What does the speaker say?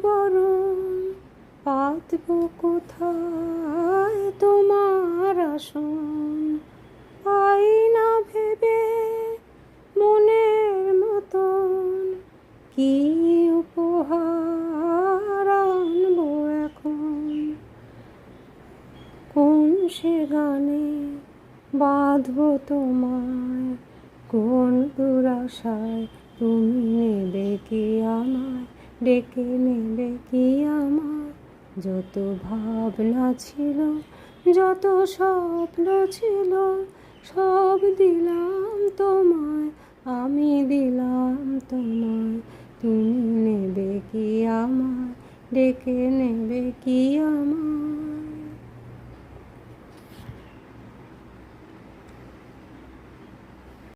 বরণ পাতব কোথায় তোমার আসন, পাই না ভেবে মনের মতন কি উপহার আনবো এখন। কোন সে গানে বাঁধবো তোমায়, কোন দুরাশায় তুমি নেবে কি আমায়, ডেকে নেবে কি আমায়। যত ভাবনা ছিল, যত স্বপ্ন ছিল, সব দিলাম তোমায়, আমি দিলাম তোমায়। তুমি নেবে কি আমায়, ডেকে